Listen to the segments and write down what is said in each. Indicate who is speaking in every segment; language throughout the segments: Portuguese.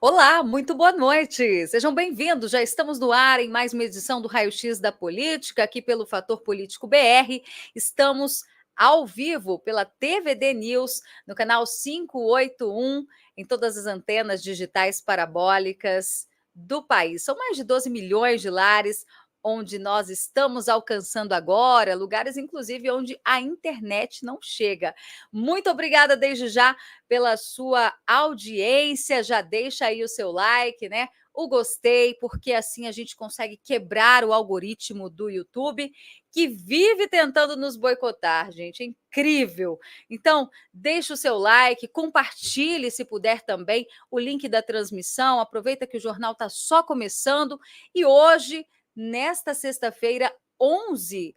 Speaker 1: Olá, muito boa noite. Sejam bem-vindos. Já estamos no ar em mais uma edição do Raio X da Política, aqui pelo Fator Político BR. Estamos ao vivo pela TVD News, no canal 581, em todas as antenas digitais parabólicas do país. São mais de 12 milhões de lares onde nós estamos alcançando agora, lugares inclusive onde a internet não chega. Muito obrigada desde já pela sua audiência. Já deixa aí o seu like, né? O gostei, porque assim a gente consegue quebrar o algoritmo do YouTube, que vive tentando nos boicotar, gente. É incrível. Então, deixa o seu like, compartilhe se puder também o link da transmissão. Aproveita que o jornal está só começando e hoje, nesta sexta-feira, 11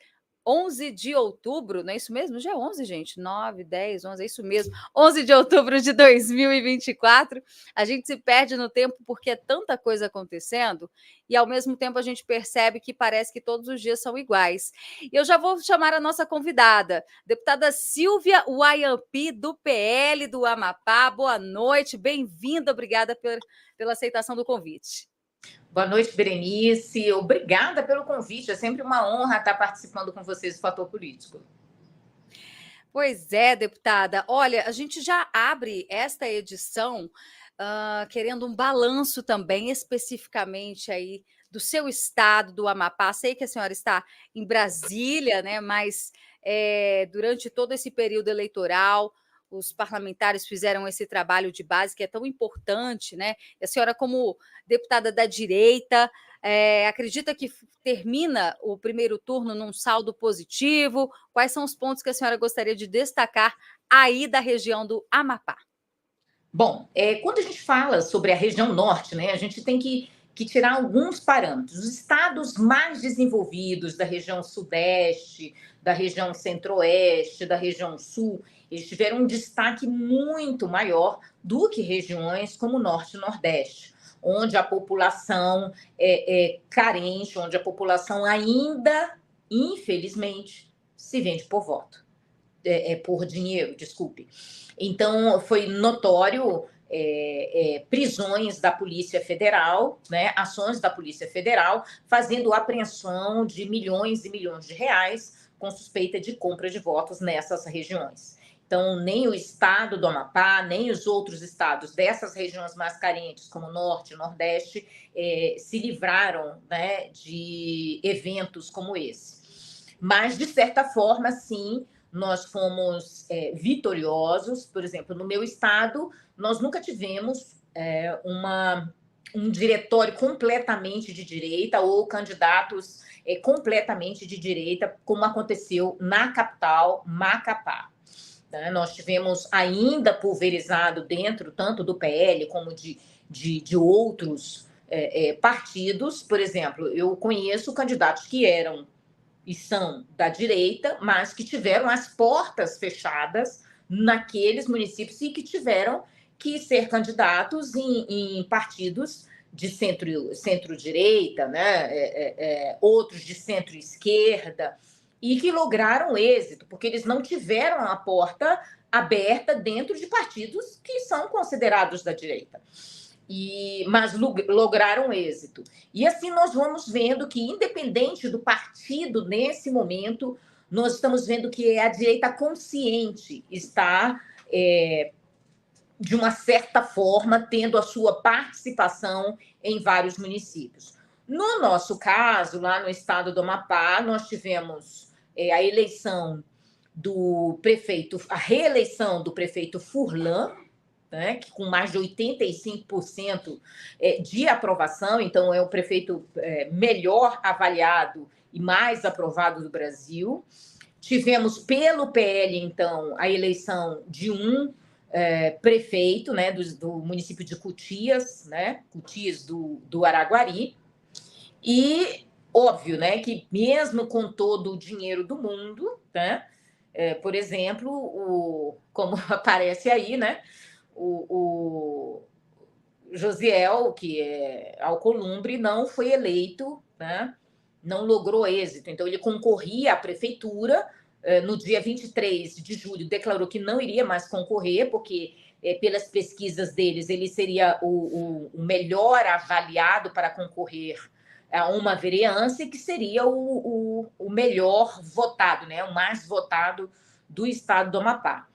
Speaker 1: de outubro, não é isso mesmo? Já é 11, gente? 9, 10, 11, é isso mesmo. 11 de outubro de 2024. A gente se perde no tempo porque é tanta coisa acontecendo e, ao mesmo tempo, a gente percebe que parece que todos os dias são iguais. E eu já vou chamar a nossa convidada, deputada Silvia Wayampi, do PL do Amapá. Boa noite, bem-vinda, obrigada pela aceitação do convite.
Speaker 2: Boa noite, Berenice. Obrigada pelo convite. É sempre uma honra estar participando com vocês do Fator Político.
Speaker 1: Pois é, deputada. Olha, a gente já abre esta edição querendo um balanço também, especificamente aí do seu estado, do Amapá. Sei que a senhora está em Brasília, né? Mas durante todo esse período eleitoral, os parlamentares fizeram esse trabalho de base que é tão importante, né? E a senhora, como deputada da direita, acredita que termina o primeiro turno num saldo positivo? Quais são os pontos que a senhora gostaria de destacar aí da região do Amapá?
Speaker 2: Bom, quando a gente fala sobre a região norte, né, a gente tem que tirar alguns parâmetros. Os estados mais desenvolvidos da região sudeste, da região centro-oeste, da região sul, eles tiveram um destaque muito maior do que regiões como o norte e nordeste, onde a população é carente, onde a população ainda, infelizmente, se vende por voto. Por dinheiro, desculpe. Então, foi notório prisões da Polícia Federal, né, ações da Polícia Federal, fazendo apreensão de milhões e milhões de reais com suspeita de compra de votos nessas regiões. Então, nem o estado do Amapá, nem os outros estados dessas regiões mais carentes, como Norte e Nordeste, se livraram, né, de eventos como esse. Mas, de certa forma, sim, nós fomos vitoriosos. Por exemplo, no meu estado, nós nunca tivemos um diretório completamente de direita ou candidatos completamente de direita, como aconteceu na capital, Macapá. Nós tivemos ainda pulverizado dentro, tanto do PL como de outros partidos. Por exemplo, eu conheço candidatos que eram e são da direita, mas que tiveram as portas fechadas naqueles municípios e que tiveram que ser candidatos em partidos de centro-direita, né? Outros de centro-esquerda, e que lograram êxito, porque eles não tiveram a porta aberta dentro de partidos que são considerados da direita. Mas lograram êxito. E assim nós vamos vendo que, independente do partido, nesse momento, nós estamos vendo que a direita consciente está, de uma certa forma, tendo a sua participação em vários municípios. No nosso caso, lá no estado do Amapá, nós tivemos a eleição do prefeito, a reeleição do prefeito Furlan, né, que com mais de 85% de aprovação, então é o prefeito melhor avaliado e mais aprovado do Brasil. Tivemos pelo PL, então, a eleição de um prefeito, né, do município de Cutias, né, Cutias do Araguari, e óbvio, né, que mesmo com todo o dinheiro do mundo, né, por exemplo, como aparece aí, né, o Josiel, que é Alcolumbre, não foi eleito, né? Não logrou êxito. Então, ele concorria à prefeitura. No dia 23 de julho, declarou que não iria mais concorrer, porque pelas pesquisas deles, ele seria o melhor avaliado para concorrer a uma vereança, que seria o melhor votado, né? O mais votado do estado do Amapá.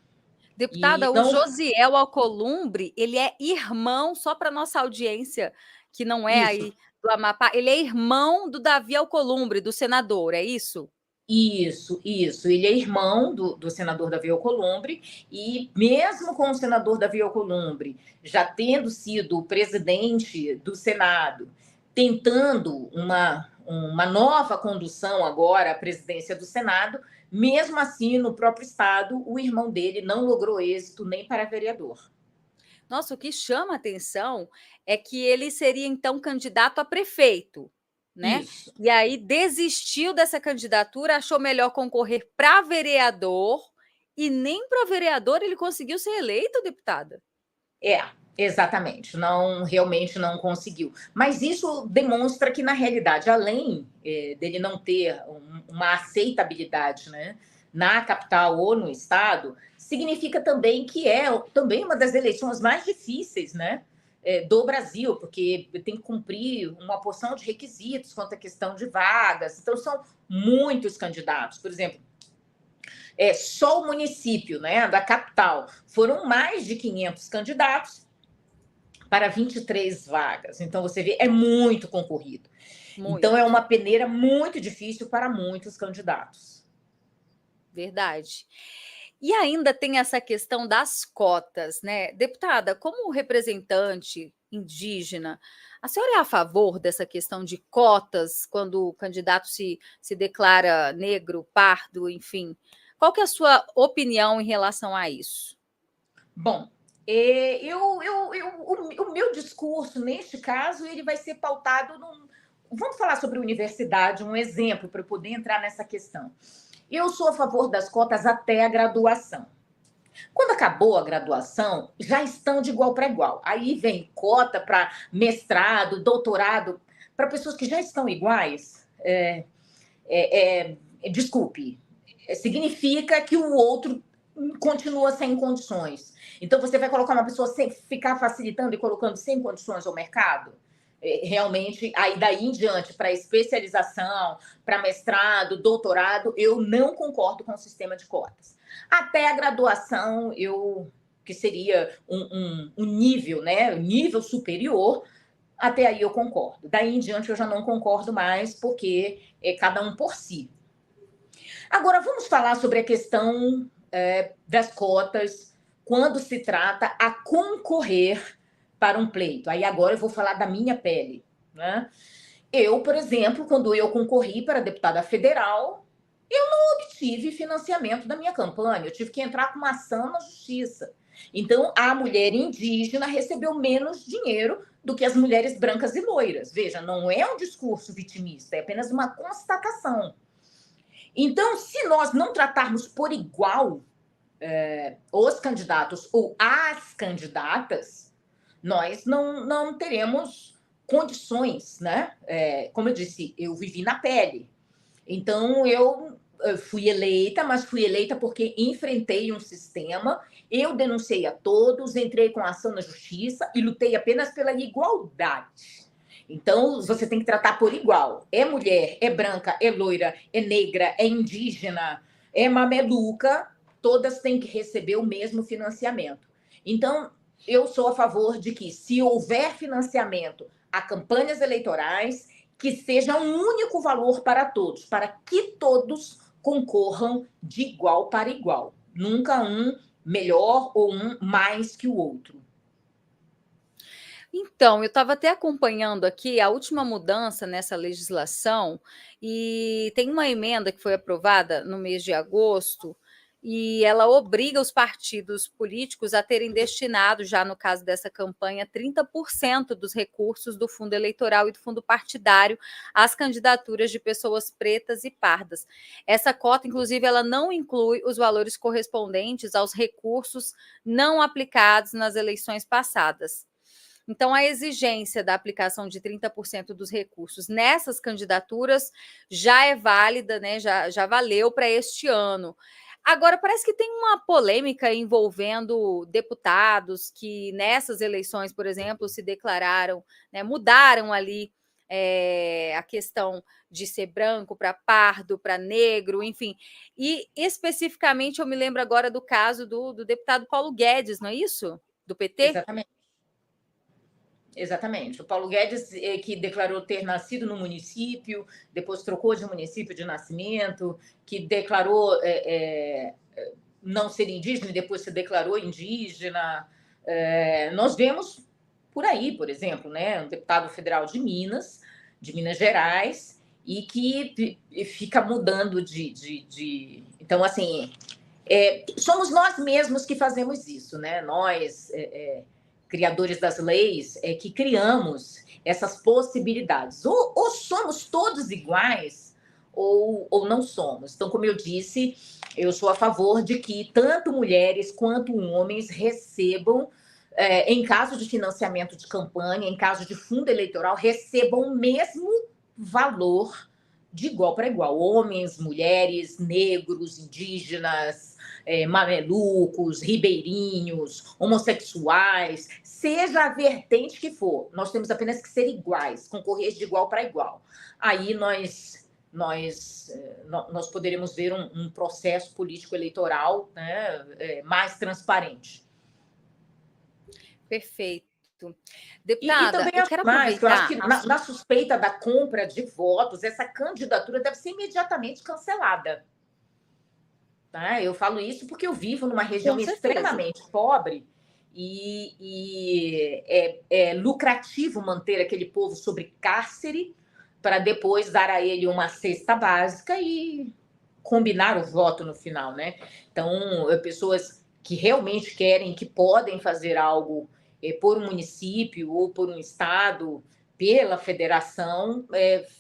Speaker 1: Deputada, o Josiel Alcolumbre, ele é irmão, só para nossa audiência, que não é aí do Amapá, ele é irmão do Davi Alcolumbre, do senador, é isso?
Speaker 2: Isso. Ele é irmão do senador Davi Alcolumbre, e mesmo com o senador Davi Alcolumbre já tendo sido presidente do Senado, tentando uma nova condução agora à presidência do Senado, mesmo assim, no próprio estado, o irmão dele não logrou êxito nem para vereador.
Speaker 1: Nossa, o que chama a atenção é que ele seria, então, candidato a prefeito, né?
Speaker 2: Isso.
Speaker 1: E aí desistiu dessa candidatura, achou melhor concorrer para vereador, e nem para vereador ele conseguiu ser eleito, deputada.
Speaker 2: Exatamente. Realmente não conseguiu. Mas isso demonstra que, na realidade, além dele não ter uma aceitabilidade, né, na capital ou no estado, significa também que é também uma das eleições mais difíceis, né, do Brasil, porque tem que cumprir uma porção de requisitos quanto à questão de vagas. Então, são muitos candidatos. Por exemplo, só o município, né, da capital, foram mais de 500 candidatos para 23 vagas. Então, você vê, é muito concorrido. Muito. Então, é uma peneira muito difícil para muitos candidatos.
Speaker 1: Verdade. E ainda tem essa questão das cotas, né? Deputada, como representante indígena, a senhora é a favor dessa questão de cotas quando o candidato se declara negro, pardo, enfim? Qual que é a sua opinião em relação a isso?
Speaker 2: Bom, o meu discurso, neste caso, ele vai ser pautado num... Vamos falar sobre universidade, um exemplo para eu poder entrar nessa questão. Eu sou a favor das cotas até a graduação. Quando acabou a graduação, já estão de igual para igual. Aí vem cota para mestrado, doutorado, para pessoas que já estão iguais. Desculpe, significa que o outro continua sem condições. Então, você vai colocar uma pessoa sem ficar facilitando e colocando sem condições ao mercado? Realmente, aí daí em diante, para especialização, para mestrado, doutorado, eu não concordo com o sistema de cotas. Até a graduação, que seria um nível, né, um nível superior, até aí eu concordo. Daí em diante eu já não concordo mais, porque é cada um por si. Agora, vamos falar sobre a questão das cotas quando se trata a concorrer para um pleito. Aí agora eu vou falar da minha pele, né? Eu, por exemplo, quando eu concorri para deputada federal, eu não obtive financiamento da minha campanha. Eu tive que entrar com uma ação na justiça. Então, a mulher indígena recebeu menos dinheiro do que as mulheres brancas e loiras. Veja, não é um discurso vitimista, é apenas uma constatação. Então, se nós não tratarmos por igual os candidatos ou as candidatas, nós não teremos condições, né? Como eu disse, eu vivi na pele. Então, eu fui eleita, mas fui eleita porque enfrentei um sistema, eu denunciei a todos, entrei com ação na justiça e lutei apenas pela igualdade. Então, você tem que tratar por igual. É mulher, é branca, é loira, é negra, é indígena, é mameluca, todas têm que receber o mesmo financiamento. Então, eu sou a favor de que, se houver financiamento a campanhas eleitorais, que seja um único valor para todos, para que todos concorram de igual para igual. Nunca um melhor ou um mais que o outro.
Speaker 1: Então, eu estava até acompanhando aqui a última mudança nessa legislação, e tem uma emenda que foi aprovada no mês de agosto, e ela obriga os partidos políticos a terem destinado, já no caso dessa campanha, 30% dos recursos do fundo eleitoral e do fundo partidário às candidaturas de pessoas pretas e pardas. Essa cota, inclusive, ela não inclui os valores correspondentes aos recursos não aplicados nas eleições passadas. Então, a exigência da aplicação de 30% dos recursos nessas candidaturas já é válida, né? Já valeu para este ano. Agora, parece que tem uma polêmica envolvendo deputados que nessas eleições, por exemplo, se declararam, né, mudaram ali a questão de ser branco para pardo, para negro, enfim. E especificamente eu me lembro agora do caso do deputado Paulo Guedes, não é isso? Do PT?
Speaker 2: Exatamente. Exatamente. O Paulo Guedes, que declarou ter nascido no município, depois trocou de município de nascimento, que declarou não ser indígena e depois se declarou indígena. Nós vemos por aí, por exemplo, né, um deputado federal de Minas Gerais, e que fica mudando Então, assim, somos nós mesmos que fazemos isso, né? Nós, criadores das leis, que criamos essas possibilidades. Ou somos todos iguais, ou não somos. Então, como eu disse, eu sou a favor de que tanto mulheres quanto homens recebam, em caso de financiamento de campanha, em caso de fundo eleitoral, recebam o mesmo valor de igual para igual. Homens, mulheres, negros, indígenas, mamelucos, ribeirinhos, homossexuais, seja a vertente que for, nós temos apenas que ser iguais, concorrer de igual para igual. Aí nós poderemos ver um processo político-eleitoral, né, mais transparente.
Speaker 1: Perfeito.
Speaker 2: Deputada, também
Speaker 1: eu quero
Speaker 2: mais, que eu acho que
Speaker 1: aproveitar.
Speaker 2: na suspeita da compra de votos, essa candidatura deve ser imediatamente cancelada. Tá? Eu falo isso porque eu vivo numa região extremamente pobre e é lucrativo manter aquele povo sobre cárcere para depois dar a ele uma cesta básica e combinar o voto no final, né? Então, pessoas que realmente querem, que podem fazer algo por um município ou por um estado, pela federação,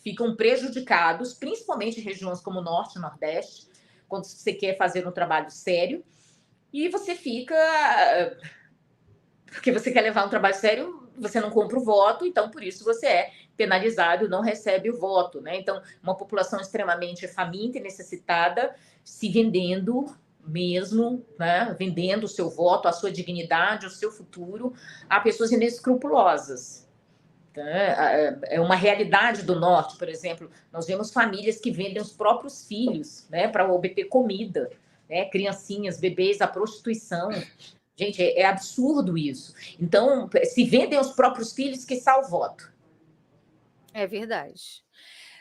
Speaker 2: ficam prejudicados, principalmente em regiões como o Norte e Nordeste, quando você quer fazer um trabalho sério, e você fica... Porque você quer levar um trabalho sério, você não compra o voto, então por isso você é penalizado, não recebe o voto, né? Então, uma população extremamente faminta e necessitada se vendendo mesmo, né? Vendendo o seu voto, a sua dignidade, o seu futuro a pessoas inescrupulosas. É uma realidade do Norte, por exemplo. Nós vemos famílias que vendem os próprios filhos, né, para obter comida, né? Criancinhas, bebês, à prostituição. Gente, é absurdo isso. Então, se vendem os próprios filhos, que o voto.
Speaker 1: É verdade.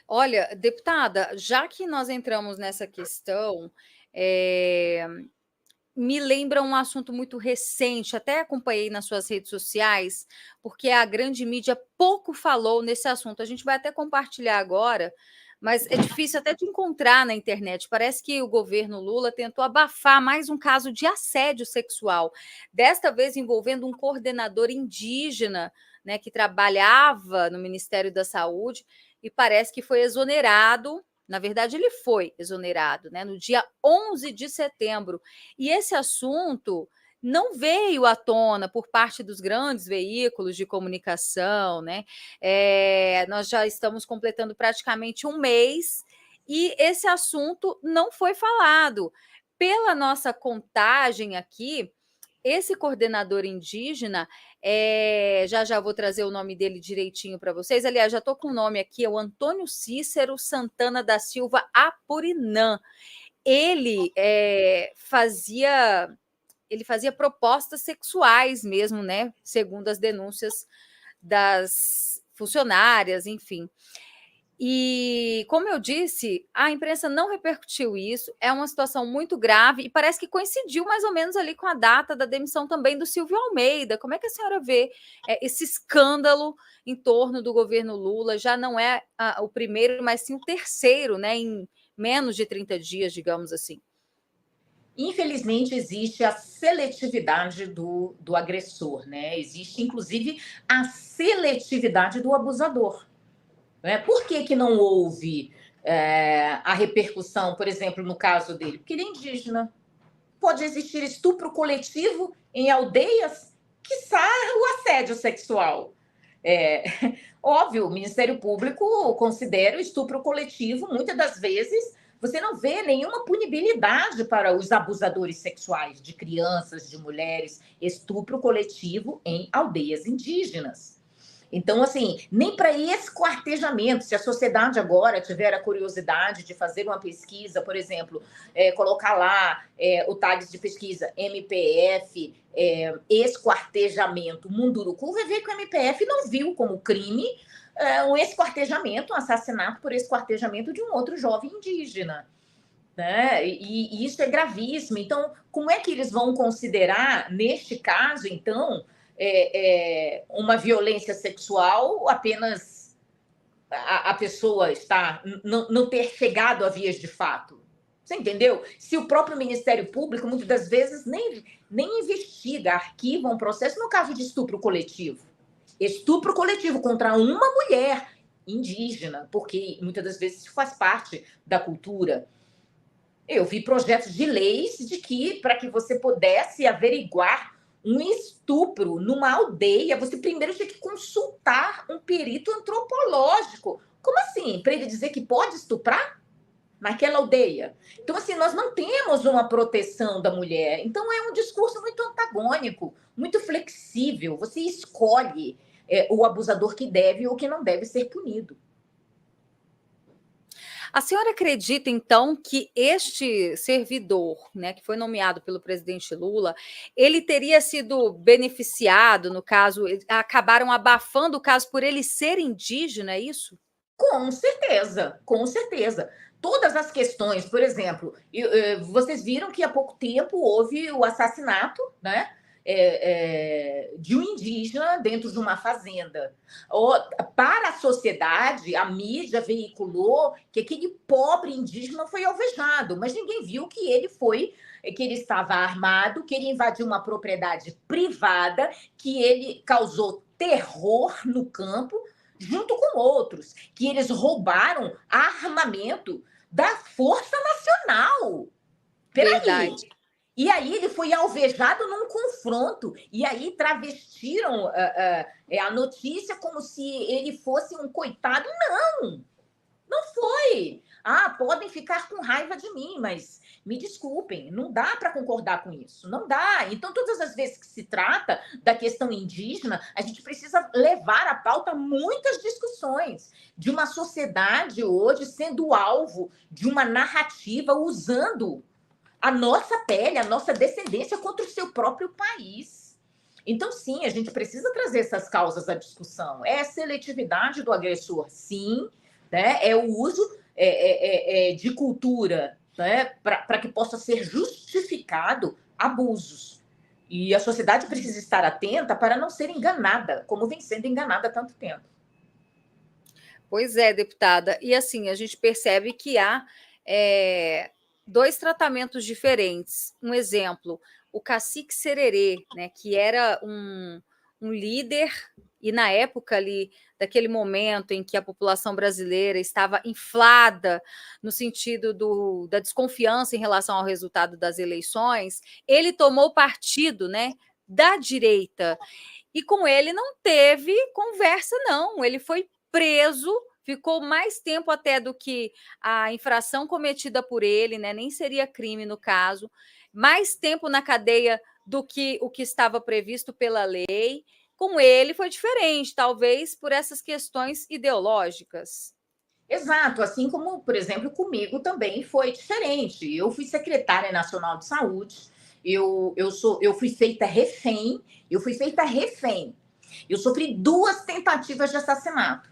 Speaker 1: Olha, deputada, já que nós entramos nessa questão, me lembra um assunto muito recente, até acompanhei nas suas redes sociais, porque a grande mídia pouco falou nesse assunto. A gente vai até compartilhar agora, mas é difícil até de encontrar na internet. Parece que o governo Lula tentou abafar mais um caso de assédio sexual, desta vez envolvendo um coordenador indígena, né, que trabalhava no Ministério da Saúde e parece que foi exonerado. Na verdade, ele foi exonerado, né, no dia 11 de setembro. E esse assunto não veio à tona por parte dos grandes veículos de comunicação, né? Nós já estamos completando praticamente um mês e esse assunto não foi falado. Pela nossa contagem aqui, esse coordenador indígena, já vou trazer o nome dele direitinho para vocês. Aliás, já estou com o nome aqui, é o Antônio Cícero Santana da Silva Apurinã. Ele fazia propostas sexuais mesmo, né? Segundo as denúncias das funcionárias, enfim. E, como eu disse, a imprensa não repercutiu isso, é uma situação muito grave e parece que coincidiu mais ou menos ali com a data da demissão também do Silvio Almeida. Como é que a senhora vê esse escândalo em torno do governo Lula? Já não é o primeiro, mas sim o terceiro, né, em menos de 30 dias, digamos assim.
Speaker 2: Infelizmente, existe a seletividade do agressor, né? Existe, inclusive, a seletividade do abusador. Por que não houve a repercussão, por exemplo, no caso dele? Porque ele é indígena. Pode existir estupro coletivo em aldeias, quiçá o assédio sexual. Óbvio, o Ministério Público considera o estupro coletivo, muitas das vezes, você não vê nenhuma punibilidade para os abusadores sexuais de crianças, de mulheres, estupro coletivo em aldeias indígenas. Então, assim, nem para esquartejamento, se a sociedade agora tiver a curiosidade de fazer uma pesquisa, por exemplo, colocar lá o tag de pesquisa MPF, esquartejamento, Munduruku, vai ver que o MPF não viu como crime um esquartejamento, um assassinato por esquartejamento de um outro jovem indígena. Né? E isso é gravíssimo. Então, como é que eles vão considerar, neste caso, então, uma violência sexual apenas a pessoa não ter chegado a vias de fato? Você entendeu? Se o próprio Ministério Público, muitas das vezes, nem investiga, arquiva um processo no caso de estupro coletivo. Estupro coletivo contra uma mulher indígena, porque muitas das vezes isso faz parte da cultura. Eu vi projetos de leis de que, para que você pudesse averiguar um estupro numa aldeia, você primeiro tinha que consultar um perito antropológico. Como assim? Para ele dizer que pode estuprar naquela aldeia? Então, assim, nós não temos uma proteção da mulher. Então, é um discurso muito antagônico, muito flexível. Você escolhe o abusador que deve ou que não deve ser punido.
Speaker 1: A senhora acredita, então, que este servidor, né, que foi nomeado pelo presidente Lula, ele teria sido beneficiado, no caso, acabaram abafando o caso por ele ser indígena, é isso?
Speaker 2: Com certeza, com certeza. Todas as questões, por exemplo, vocês viram que há pouco tempo houve o assassinato, né? De um indígena dentro de uma fazenda. Para a sociedade, a mídia veiculou que aquele pobre indígena foi alvejado, mas ninguém viu que ele estava armado, que ele invadiu uma propriedade privada, que ele causou terror no campo, junto com outros, que eles roubaram armamento da Força Nacional. Peraí. E aí ele foi alvejado num confronto. E aí travestiram a notícia como se ele fosse um coitado. Não foi. Podem ficar com raiva de mim, mas me desculpem, não dá para concordar com isso. Não dá. Então, todas as vezes que se trata da questão indígena, a gente precisa levar à pauta muitas discussões de uma sociedade hoje sendo alvo de uma narrativa usando a nossa pele, a nossa descendência contra o seu próprio país. Então, sim, a gente precisa trazer essas causas à discussão. É a seletividade do agressor, sim, né? É o uso de cultura, né? Para que possa ser justificado abusos. E a sociedade precisa estar atenta para não ser enganada, como vem sendo enganada há tanto tempo.
Speaker 1: Pois é, deputada. E assim, a gente percebe que há dois tratamentos diferentes. Um exemplo, o Cacique Sererê, né, que era um líder, e na época ali, daquele momento em que a população brasileira estava inflada no sentido da desconfiança em relação ao resultado das eleições, ele tomou partido, né, da direita. E com ele não teve conversa, não. Ele foi preso, ficou mais tempo até do que a infração cometida por ele, né? Nem seria crime no caso, mais tempo na cadeia do que o que estava previsto pela lei. Com ele foi diferente, talvez por essas questões ideológicas.
Speaker 2: Exato, assim como, por exemplo, comigo também foi diferente. Eu fui secretária nacional de saúde, eu fui feita refém, Eu sofri 2 tentativas de assassinato.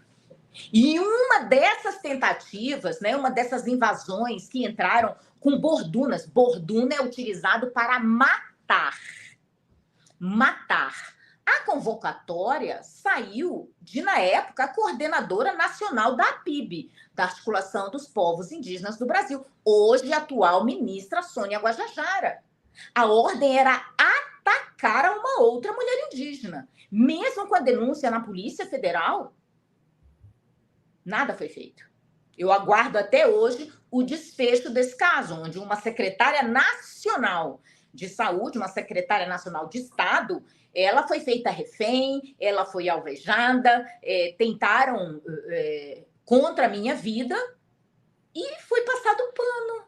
Speaker 2: E uma dessas tentativas, né, uma dessas invasões que entraram com bordunas. Borduna é utilizado para matar. Matar. A convocatória saiu de, na época, a coordenadora nacional da APIB, da Articulação dos Povos Indígenas do Brasil, hoje a atual ministra Sônia Guajajara. A ordem era atacar uma outra mulher indígena. Mesmo com a denúncia na Polícia Federal, nada foi feito. Eu aguardo até hoje o desfecho desse caso, onde uma secretária nacional de saúde, uma secretária nacional de Estado, ela foi feita refém, ela foi alvejada, tentaram contra a minha vida, e foi passado um pano,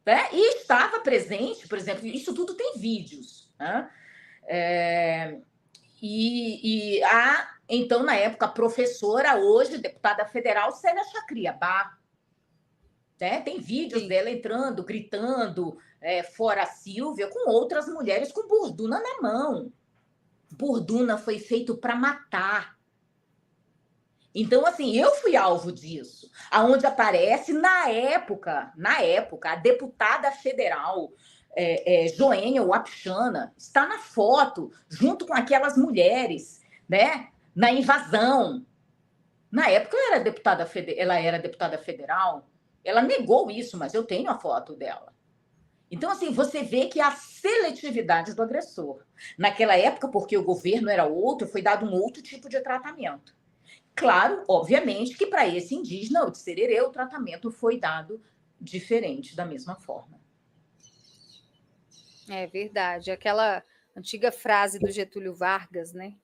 Speaker 2: né? E estava presente, por exemplo, isso tudo tem vídeos, né? Então, na época, a professora, hoje deputada federal, Célia Chacriabá, né? Tem vídeos
Speaker 1: Sim.
Speaker 2: dela entrando, gritando, fora a Silvia, com outras mulheres com burduna na mão. Burduna foi feito para matar. Então, assim, eu fui alvo disso. Aonde aparece, na época, a deputada federal Joênia Wapchana está na foto, junto com aquelas mulheres, né? Na invasão. Na época, ela era deputada federal. Ela negou isso, mas eu tenho a foto dela. Então, assim, você vê que a seletividade do agressor. Naquela época, porque o governo era outro, foi dado um outro tipo de tratamento. Claro, obviamente, que para esse indígena, o de Sererê, o tratamento foi dado diferente, da mesma forma.
Speaker 1: É verdade. Aquela antiga frase do Getúlio Vargas, né?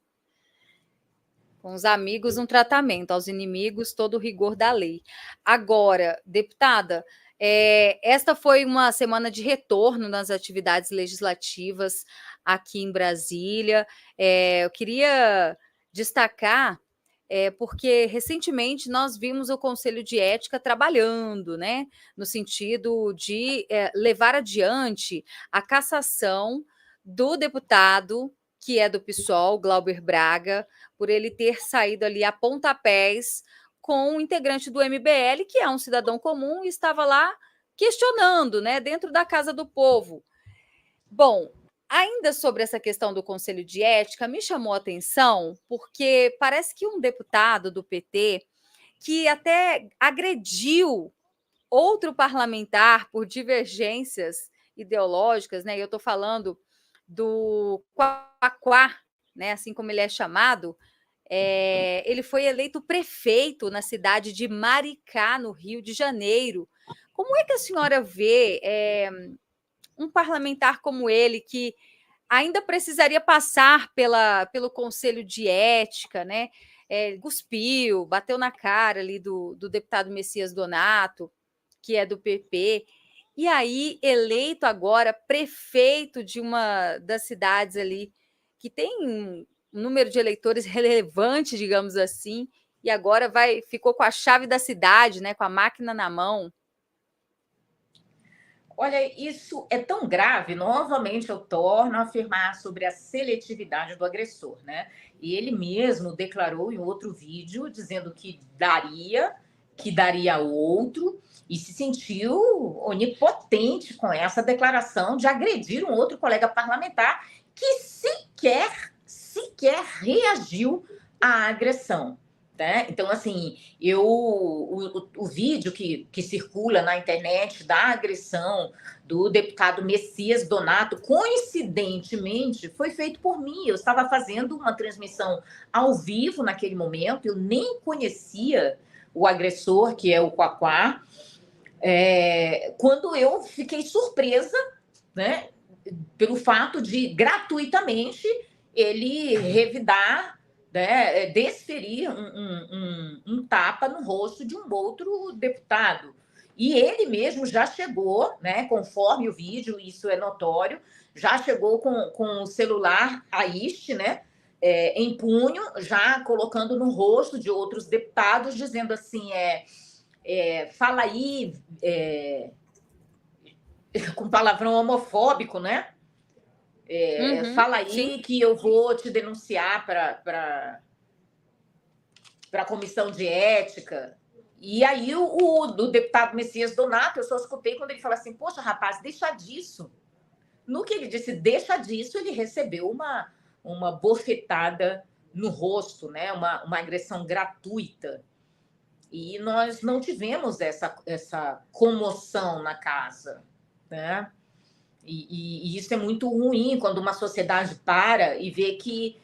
Speaker 1: Com os amigos, um tratamento, aos inimigos, todo o rigor da lei. Agora, deputada, esta foi uma semana de retorno nas atividades legislativas aqui em Brasília. Eu queria destacar, porque recentemente nós vimos o Conselho de Ética trabalhando, né, no sentido de levar adiante a cassação do deputado que é do PSOL, Glauber Braga, por ele ter saído ali a pontapés com um integrante do MBL, que é um cidadão comum, e estava lá questionando, né, dentro da Casa do Povo. Bom, ainda sobre essa questão do Conselho de Ética, me chamou a atenção, porque parece que um deputado do PT, que até agrediu outro parlamentar por divergências ideológicas, né? Eu estou falando do Quaquá, né? Assim como ele é chamado, ele foi eleito prefeito na cidade de Maricá, no Rio de Janeiro. Como é que a senhora vê um parlamentar como ele, que ainda precisaria passar pelo Conselho de Ética, né? Cuspiu, bateu na cara ali do deputado Messias Donato, que é do PP, e aí eleito agora prefeito de uma das cidades ali que tem um número de eleitores relevante, digamos assim, e agora ficou com a chave da cidade, né, com a máquina na mão.
Speaker 2: Olha, isso é tão grave, novamente eu torno a afirmar sobre a seletividade do agressor, né? E ele mesmo declarou em outro vídeo, dizendo que daria outro, e se sentiu onipotente com essa declaração de agredir um outro colega parlamentar que sequer reagiu à agressão. Né? Então, assim, o vídeo que circula na internet da agressão do deputado Messias Donato, coincidentemente, foi feito por mim. Eu estava fazendo uma transmissão ao vivo naquele momento, eu nem conhecia o agressor, que é o Quaquá, quando eu fiquei surpresa, né, pelo fato de, gratuitamente, ele revidar, né, desferir um tapa no rosto de um outro deputado. E ele mesmo já chegou, né, conforme o vídeo, isso é notório, já chegou com o celular AIST, né, em punho, já colocando no rosto de outros deputados, dizendo assim, fala aí, com palavrão homofóbico, né? Fala aí, sim, que eu vou te denunciar para a comissão de ética. E aí o deputado Messias Donato, eu só escutei quando ele falou assim, poxa, rapaz, deixa disso. No que ele disse, deixa disso, ele recebeu uma bofetada no rosto, né? Uma agressão gratuita. E nós não tivemos essa comoção na casa, né? E isso é muito ruim quando uma sociedade para e vê que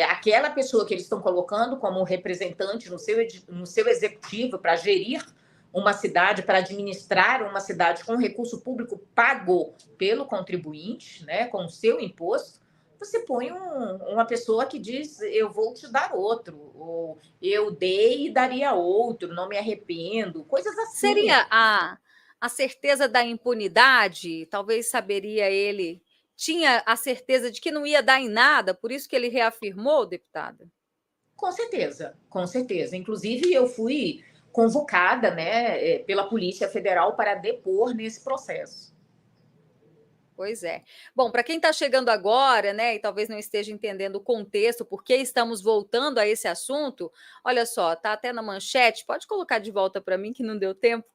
Speaker 2: aquela pessoa que eles estão colocando como representante no seu executivo para gerir uma cidade, para administrar uma cidade com recurso público pago pelo contribuinte, né, com o seu imposto, você põe uma pessoa que diz: eu vou te dar outro, ou eu dei e daria outro, não me arrependo, coisas assim.
Speaker 1: Seria a certeza da impunidade? Talvez saberia ele, tinha a certeza de que não ia dar em nada, por isso que ele reafirmou, deputada?
Speaker 2: Com certeza, com certeza. Inclusive, eu fui convocada, né, pela Polícia Federal para depor nesse processo.
Speaker 1: Pois é. Bom, para quem está chegando agora, né, e talvez não esteja entendendo o contexto, por que estamos voltando a esse assunto, olha só, tá até na manchete, pode colocar de volta para mim que não deu tempo.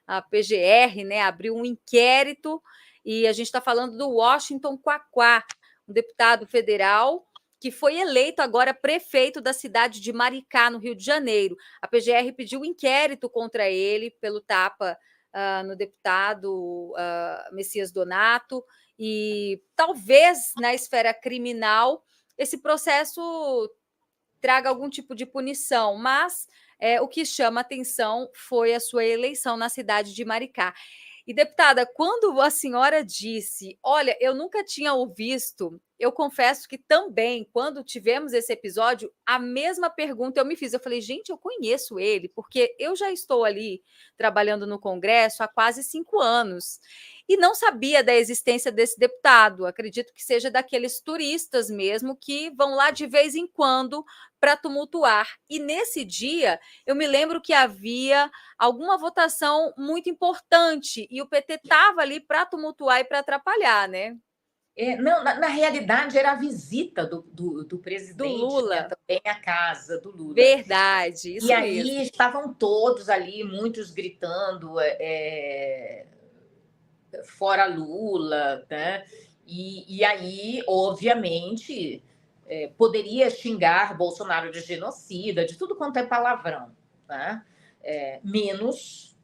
Speaker 1: A PGR, né, abriu um inquérito e a gente está falando do Washington Quaquá, um deputado federal que foi eleito agora prefeito da cidade de Maricá, no Rio de Janeiro. A PGR pediu um inquérito contra ele pelo tapa no deputado Messias Donato, e talvez na esfera criminal esse processo traga algum tipo de punição, mas o que chama atenção foi a sua eleição na cidade de Maricá. E, deputada, quando a senhora disse, olha, eu nunca tinha o visto, eu confesso que também, quando tivemos esse episódio, a mesma pergunta eu me fiz. Eu falei, gente, eu conheço ele, porque eu já estou ali trabalhando no Congresso há quase 5 anos e não sabia da existência desse deputado. Acredito que seja daqueles turistas mesmo que vão lá de vez em quando para tumultuar. E nesse dia, eu me lembro que havia alguma votação muito importante e o PT estava ali para tumultuar e para atrapalhar, né?
Speaker 2: Não, na realidade, era a visita do
Speaker 1: Do
Speaker 2: presidente, né,
Speaker 1: Lula.
Speaker 2: também à casa do Lula.
Speaker 1: Verdade,
Speaker 2: E
Speaker 1: isso
Speaker 2: aí
Speaker 1: mesmo.
Speaker 2: estavam todos ali, muitos gritando fora Lula, né? E aí, obviamente, poderia xingar Bolsonaro de genocida, de tudo quanto é palavrão, né? Menos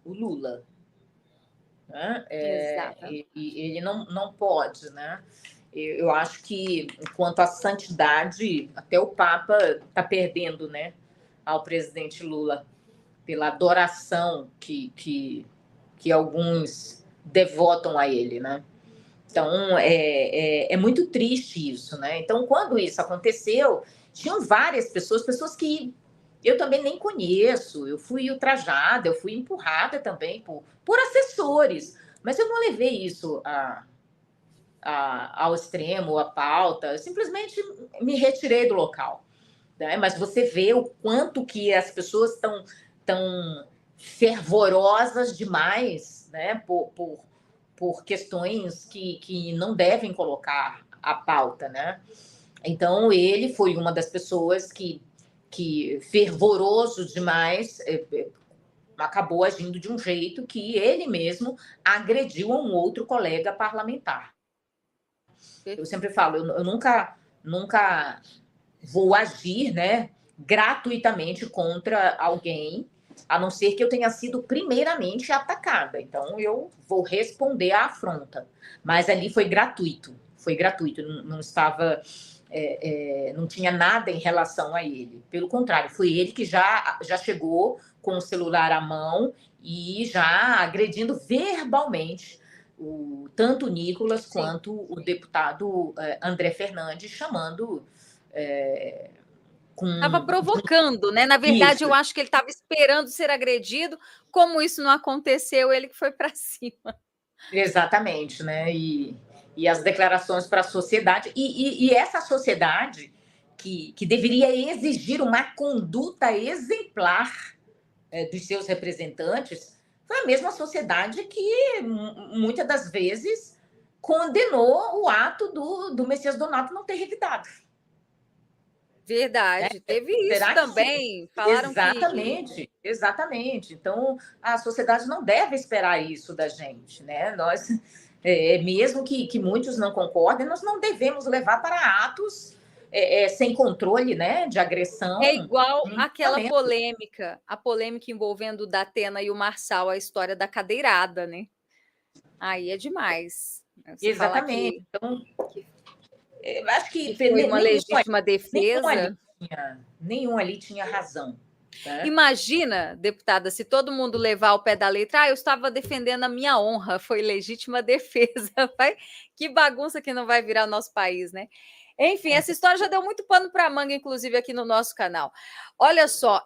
Speaker 2: o Lula. Né?
Speaker 1: Exatamente.
Speaker 2: E ele não pode, né? Eu acho que, quanto à santidade, até o Papa está perdendo, né, ao presidente Lula, pela adoração que alguns devotam a ele, né? Então, é muito triste isso, né? Então, quando isso aconteceu, tinham várias pessoas que eu também nem conheço, eu fui ultrajada, eu fui empurrada também por assessores, mas eu não levei isso ao extremo, à pauta, eu simplesmente me retirei do local, né? Mas você vê o quanto que as pessoas estão tão fervorosas demais, né? Por questões que não devem colocar a pauta, né? Então, ele foi uma das pessoas que fervoroso demais, acabou agindo de um jeito que ele mesmo agrediu a um outro colega parlamentar. Eu sempre falo, eu nunca vou agir, né, gratuitamente contra alguém, a não ser que eu tenha sido primeiramente atacada. Então, eu vou responder à afronta. Mas ali foi gratuito, não estava... não tinha nada em relação a ele. Pelo contrário, foi ele que já chegou com o celular à mão e já agredindo verbalmente tanto o Nicolas quanto o deputado André Fernandes, chamando
Speaker 1: Estava provocando, né? Na verdade,
Speaker 2: isso.
Speaker 1: eu acho que ele estava esperando ser agredido. Como isso não aconteceu, ele que foi para cima.
Speaker 2: Exatamente, né? E as declarações para a sociedade. E essa sociedade que deveria exigir uma conduta exemplar dos seus representantes, foi a mesma sociedade que, muitas das vezes, condenou o ato do Messias Donato não ter revidado.
Speaker 1: Verdade, teve isso
Speaker 2: Será que...
Speaker 1: também. Falaram que
Speaker 2: Exatamente, exatamente. Então, a sociedade não deve esperar isso da gente, né? Nós, mesmo que muitos não concordem, nós não devemos levar para atos sem controle, né, de agressão.
Speaker 1: é igual aquela polêmica, a polêmica envolvendo o Datena e o Marçal, a história da cadeirada, né? Aí é demais. Você falar
Speaker 2: Exatamente. Então,
Speaker 1: que
Speaker 2: acho que
Speaker 1: foi uma legítima defesa.
Speaker 2: nenhum ali tinha razão. né?
Speaker 1: Imagina, deputada, se todo mundo levar ao pé da letra, eu estava defendendo a minha honra, foi legítima defesa. Que bagunça que não vai virar o nosso país, né? Enfim, essa história já deu muito pano para manga, inclusive aqui no nosso canal. Olha só,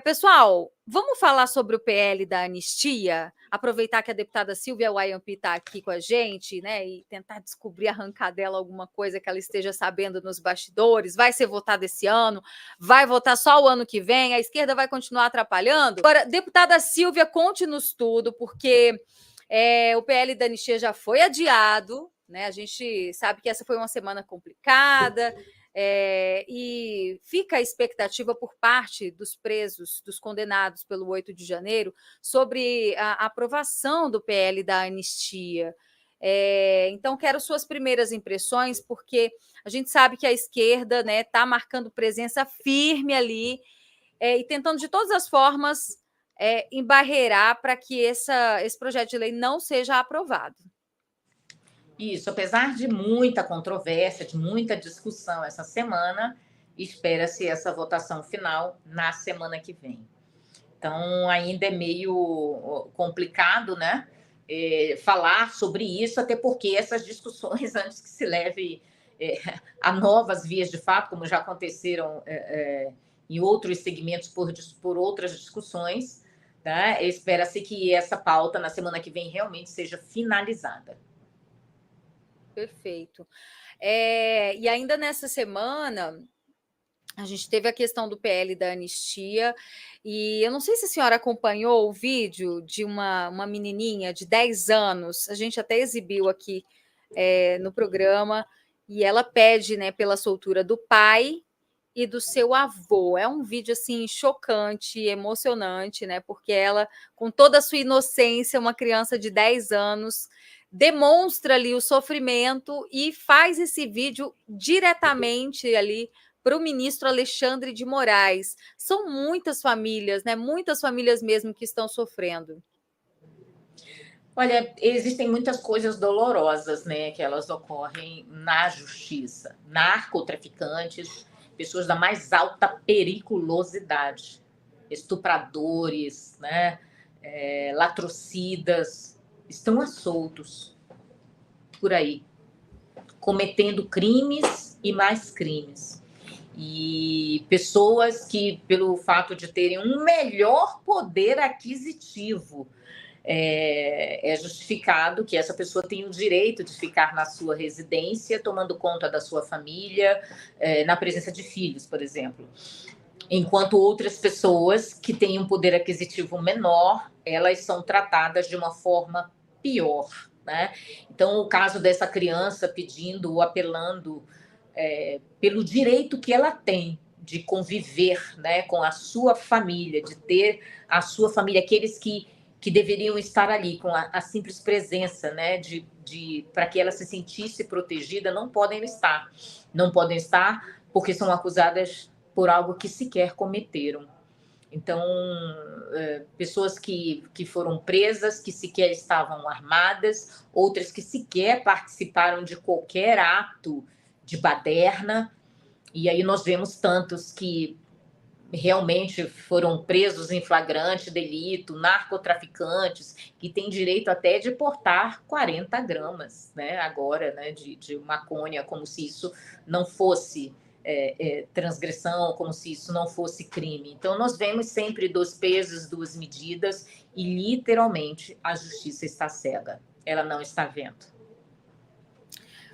Speaker 1: pessoal, vamos falar sobre o PL da anistia? Aproveitar que a deputada Silvia Wayampi está aqui com a gente, né? E tentar descobrir, arrancar dela alguma coisa que ela esteja sabendo nos bastidores. Vai ser votado esse ano? Vai votar só o ano que vem? A esquerda vai continuar atrapalhando? Agora, deputada Silvia, conte-nos tudo, porque o PL da anistia já foi adiado, né? A gente sabe que essa foi uma semana complicada, e fica a expectativa por parte dos presos, dos condenados pelo 8 de janeiro, sobre a aprovação do PL da anistia. Então, quero suas primeiras impressões, porque a gente sabe que a esquerda está marcando presença firme ali, e tentando de todas as formas embarrear para que esse projeto de lei não seja aprovado.
Speaker 2: Isso, apesar de muita controvérsia, de muita discussão essa semana, espera-se essa votação final na semana que vem. Então, ainda é meio complicado, né? Falar sobre isso, até porque essas discussões, antes que se leve a novas vias de fato, como já aconteceram em outros segmentos por outras discussões, tá? Espera-se que essa pauta, na semana que vem, realmente seja finalizada.
Speaker 1: Perfeito. E ainda nessa semana, a gente teve a questão do PL da anistia, e eu não sei se a senhora acompanhou o vídeo de uma menininha de 10 anos, a gente até exibiu aqui no programa, e ela pede, né, pela soltura do pai e do seu avô. É um vídeo assim chocante, emocionante, né? Porque ela, com toda a sua inocência, uma criança de 10 anos, demonstra ali o sofrimento e faz esse vídeo diretamente ali para o ministro Alexandre de Moraes. São muitas famílias, né? Muitas famílias mesmo que estão sofrendo.
Speaker 2: Olha, existem muitas coisas dolorosas, né, que elas ocorrem na justiça. Narcotraficantes, pessoas da mais alta periculosidade, estupradores, né, latrocidas, estão a soltos por aí, cometendo crimes e mais crimes. E pessoas que, pelo fato de terem um melhor poder aquisitivo, é justificado que essa pessoa tenha o direito de ficar na sua residência, tomando conta da sua família, na presença de filhos, por exemplo. Enquanto outras pessoas que têm um poder aquisitivo menor, elas são tratadas de uma forma pior, né? Então, o caso dessa criança pedindo ou apelando pelo direito que ela tem de conviver, né, com a sua família, de ter a sua família, aqueles que deveriam estar ali com a simples presença, né, para que ela se sentisse protegida, não podem estar. Não podem estar porque são acusadas por algo que sequer cometeram. Então, pessoas que foram presas, que sequer estavam armadas, outras que sequer participaram de qualquer ato de baderna. E aí nós vemos tantos que realmente foram presos em flagrante delito, narcotraficantes, que têm direito até de portar 40 gramas, né, agora, né, de maconha, como se isso não fosse transgressão, como se isso não fosse crime. Então, nós vemos sempre 2 pesos, 2 medidas, e literalmente a justiça está cega, ela não está vendo.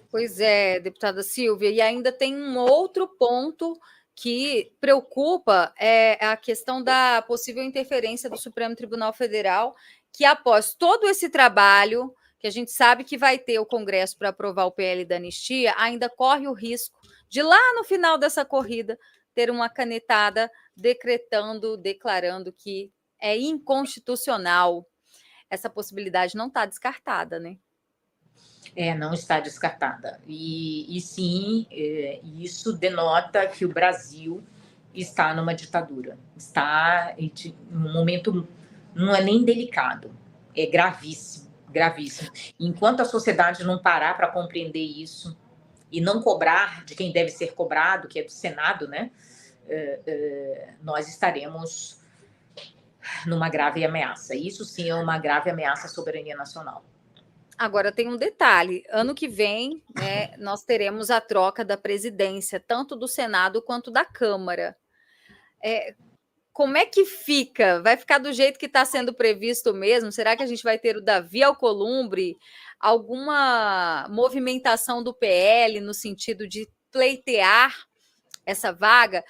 Speaker 1: Pois é, deputada Silvia, e ainda tem um outro ponto que preocupa, a questão da possível interferência do Supremo Tribunal Federal, que após todo esse trabalho, que a gente sabe que vai ter o Congresso para aprovar o PL da anistia, ainda corre o risco de lá no final dessa corrida ter uma canetada declarando que é inconstitucional. Essa possibilidade não está descartada, né?
Speaker 2: Não está descartada. E sim, isso denota que o Brasil está numa ditadura. Está em um momento, não é nem delicado, é gravíssimo, gravíssimo. Enquanto a sociedade não parar para compreender isso e não cobrar de quem deve ser cobrado, que é do Senado, né? nós estaremos numa grave ameaça. Isso sim é uma grave ameaça à soberania nacional.
Speaker 1: Agora tem um detalhe: ano que vem, né, nós teremos a troca da presidência, tanto do Senado quanto da Câmara. Como é que fica? Vai ficar do jeito que está sendo previsto mesmo? Será que a gente vai ter o Davi Alcolumbre? Alguma movimentação do PL no sentido de pleitear essa vaga?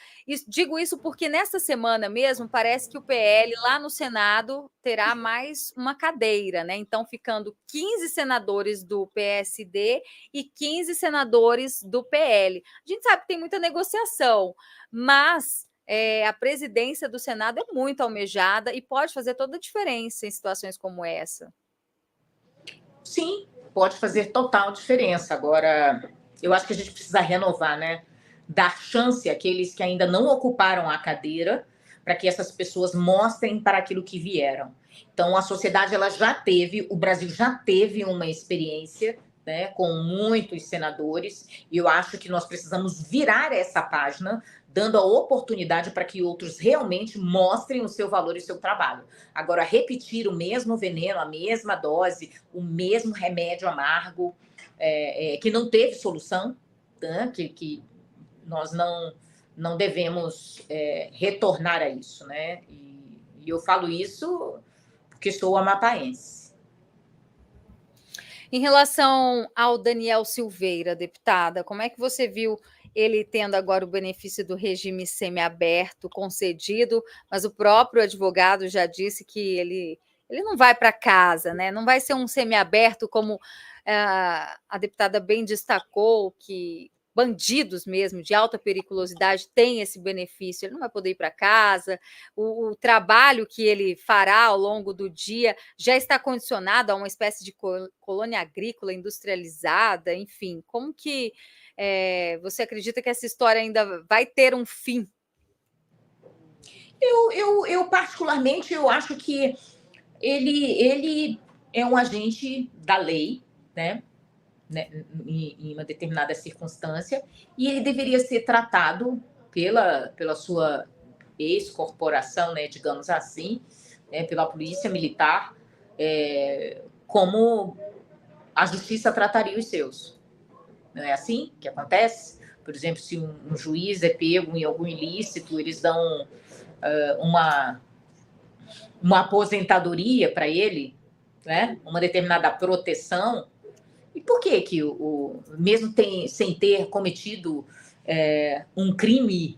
Speaker 1: Digo isso porque nesta semana mesmo parece que o PL lá no Senado terá mais uma cadeira, né? Então, ficando 15 senadores do PSD e 15 senadores do PL. A gente sabe que tem muita negociação, mas a presidência do Senado é muito almejada e pode fazer toda a diferença em situações como essa.
Speaker 2: Sim, pode fazer total diferença. Agora, eu acho que a gente precisa renovar, né? Dar chance àqueles que ainda não ocuparam a cadeira, para que essas pessoas mostrem para aquilo que vieram. Então, a sociedade o Brasil já teve uma experiência, né, com muitos senadores, e eu acho que nós precisamos virar essa página, dando a oportunidade para que outros realmente mostrem o seu valor e o seu trabalho. Agora, repetir o mesmo veneno, a mesma dose, o mesmo remédio amargo, que não teve solução, né, que nós não devemos retornar a isso, né? E eu falo isso porque sou amapaense.
Speaker 1: Em relação ao Daniel Silveira, deputada, como é que você viu ele tendo agora o benefício do regime semiaberto concedido, mas o próprio advogado já disse que ele não vai para casa, né? Não vai ser um semiaberto como a deputada bem destacou, que bandidos mesmo de alta periculosidade têm esse benefício, ele não vai poder ir para casa, o trabalho que ele fará ao longo do dia já está condicionado a uma espécie de colônia agrícola industrializada, enfim, como que você acredita que essa história ainda vai ter um fim?
Speaker 2: Eu particularmente, eu acho que ele é um agente da lei, né? Em uma determinada circunstância, e ele deveria ser tratado pela sua ex-corporação, né, digamos assim, né, pela polícia militar, como a justiça trataria os seus. Não é assim que acontece? Por exemplo, se um juiz é pego em algum ilícito, eles dão uma aposentadoria para ele, né? Uma determinada proteção. E por que mesmo sem ter cometido um crime,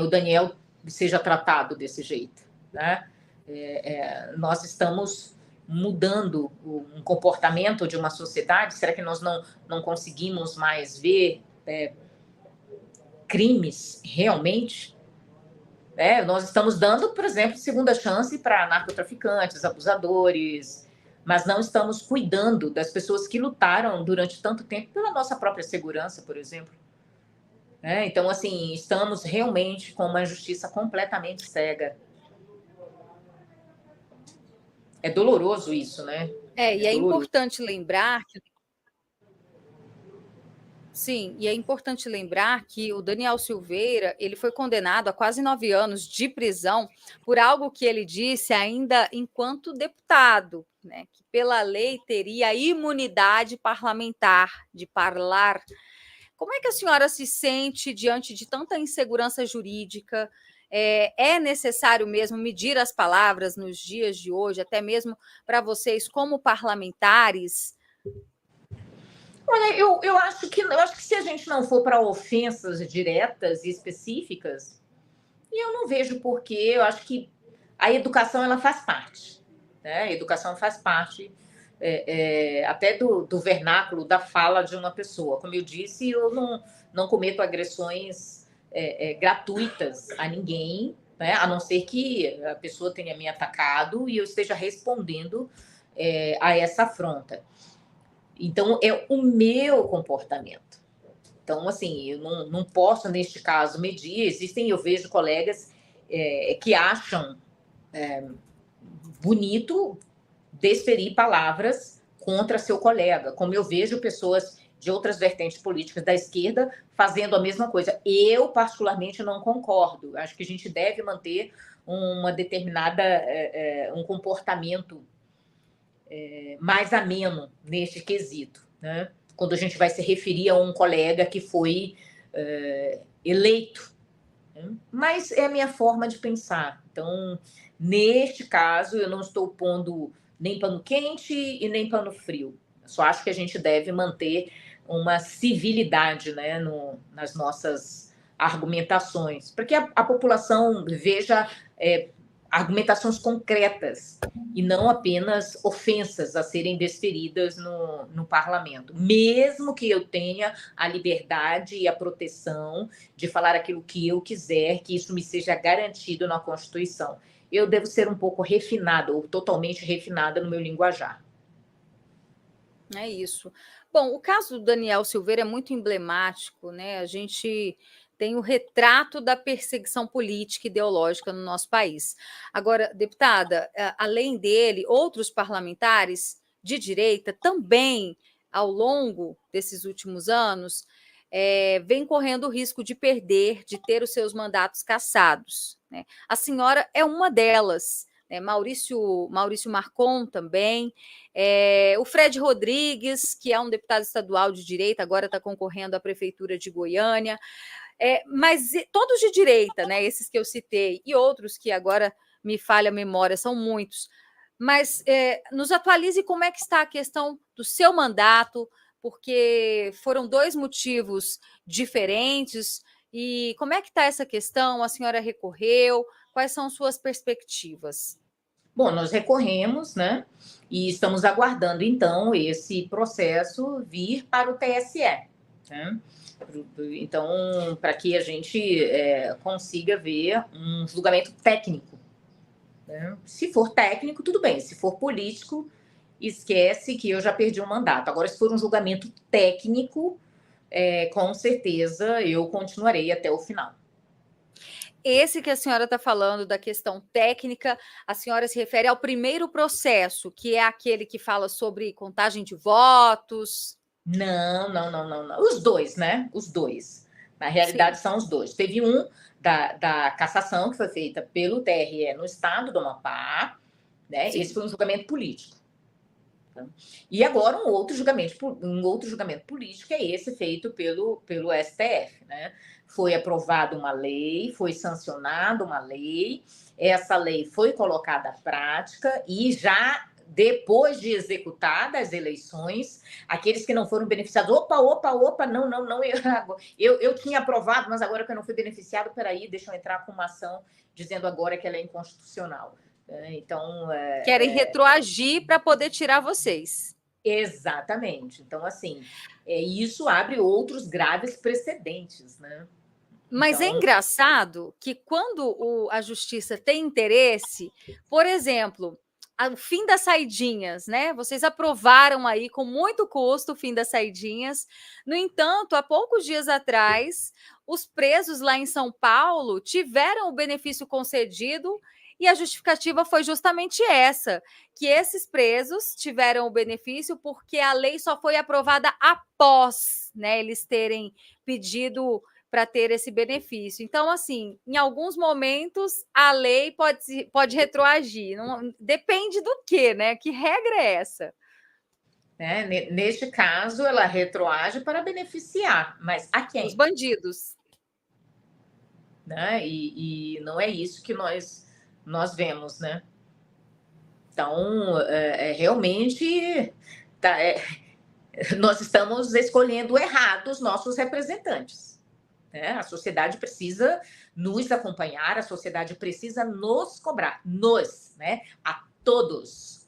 Speaker 2: o Daniel seja tratado desse jeito, né? Nós estamos mudando um comportamento de uma sociedade. Será que nós não conseguimos mais ver crimes realmente? Nós estamos dando, por exemplo, segunda chance para narcotraficantes, abusadores, mas não estamos cuidando das pessoas que lutaram durante tanto tempo pela nossa própria segurança, por exemplo. Então, assim, estamos realmente com uma justiça completamente cega. É doloroso isso, né?
Speaker 1: E é importante lembrar que... Sim, e é importante lembrar que o Daniel Silveira, ele foi condenado a quase 9 anos de prisão por algo que ele disse ainda enquanto deputado, né, que pela lei teria imunidade parlamentar de falar. Como é que a senhora se sente diante de tanta insegurança jurídica? É necessário mesmo medir as palavras nos dias de hoje, até mesmo para vocês como parlamentares?
Speaker 2: Olha, eu acho que se a gente não for para ofensas diretas e específicas, eu não vejo porquê. Eu acho que a educação ela faz parte, né? A educação faz parte até do vernáculo, da fala de uma pessoa. Como eu disse, eu não cometo agressões gratuitas a ninguém, né? A não ser que a pessoa tenha me atacado e eu esteja respondendo a essa afronta. Então, é o meu comportamento. Então, assim, eu não posso, neste caso, medir. Eu vejo colegas que acham bonito desferir palavras contra seu colega, como eu vejo pessoas de outras vertentes políticas da esquerda fazendo a mesma coisa. Eu, particularmente, não concordo. Acho que a gente deve manter uma determinada um comportamento mais ameno neste quesito, né? Quando a gente vai se referir a um colega que foi eleito. Mas é a minha forma de pensar. Então, neste caso, eu não estou pondo nem pano quente e nem pano frio. Eu só acho que a gente deve manter uma civilidade, né, nas nossas argumentações, para que a população veja argumentações concretas e não apenas ofensas a serem desferidas no parlamento. Mesmo que eu tenha a liberdade e a proteção de falar aquilo que eu quiser, que isso me seja garantido na Constituição. Eu devo ser um pouco refinada ou totalmente refinada no meu linguajar.
Speaker 1: É isso. Bom, o caso do Daniel Silveira é muito emblemático, né? A gente tem o retrato da perseguição política e ideológica no nosso país. Agora, deputada, além dele, outros parlamentares de direita também, ao longo desses últimos anos, vêm correndo o risco de perder, de ter os seus mandatos cassados, né? A senhora é uma delas. Maurício Marcon também, o Fred Rodrigues, que é um deputado estadual de direita, agora está concorrendo à prefeitura de Goiânia, mas todos de direita, né, esses que eu citei, e outros que agora me falha a memória, são muitos. Mas nos atualize como é que está a questão do seu mandato, porque foram 2 motivos diferentes, e como é que está essa questão? A senhora recorreu? Quais são suas perspectivas?
Speaker 2: Bom, nós recorremos, né? E estamos aguardando, então, esse processo vir para o TSE. Né? Então, para que a gente consiga ver um julgamento técnico. Né? Se for técnico, tudo bem. Se for político, esquece que eu já perdi um mandato. Agora, se for um julgamento técnico, com certeza eu continuarei até o final.
Speaker 1: Esse que a senhora está falando da questão técnica, a senhora se refere ao primeiro processo, que é aquele que fala sobre contagem de votos?
Speaker 2: Não. Os dois, né? Os dois. Na realidade, são os dois. Teve um da cassação, que foi feita pelo TRE no estado do Amapá, né? Sim. Esse foi um julgamento político. E agora um outro julgamento político é esse feito pelo STF, né? Foi aprovada uma lei, foi sancionada uma lei, essa lei foi colocada à prática e já depois de executadas as eleições, aqueles que não foram beneficiados, não, eu tinha aprovado, mas agora que eu não fui beneficiado, peraí, deixa eu entrar com uma ação dizendo agora que ela é inconstitucional. Então,
Speaker 1: querem retroagir para poder tirar vocês.
Speaker 2: Exatamente. Então, assim, isso abre outros graves precedentes, né?
Speaker 1: Mas
Speaker 2: então...
Speaker 1: é engraçado que quando a justiça tem interesse, por exemplo, o fim das saidinhas, né? Vocês aprovaram aí com muito custo o fim das saidinhas. No entanto, há poucos dias atrás, os presos lá em São Paulo tiveram o benefício concedido e a justificativa foi justamente essa, que esses presos tiveram o benefício porque a lei só foi aprovada após, né, eles terem pedido para ter esse benefício. Então, assim, em alguns momentos a lei pode retroagir. Não, depende do quê, né? Que regra é essa?
Speaker 2: Neste caso, ela retroage para beneficiar, mas a quem?
Speaker 1: Os bandidos.
Speaker 2: Né? E não é isso que nós vemos, né? Então, realmente, nós estamos escolhendo errado os nossos representantes. Né? A sociedade precisa nos acompanhar, a sociedade precisa nos cobrar, né? a todos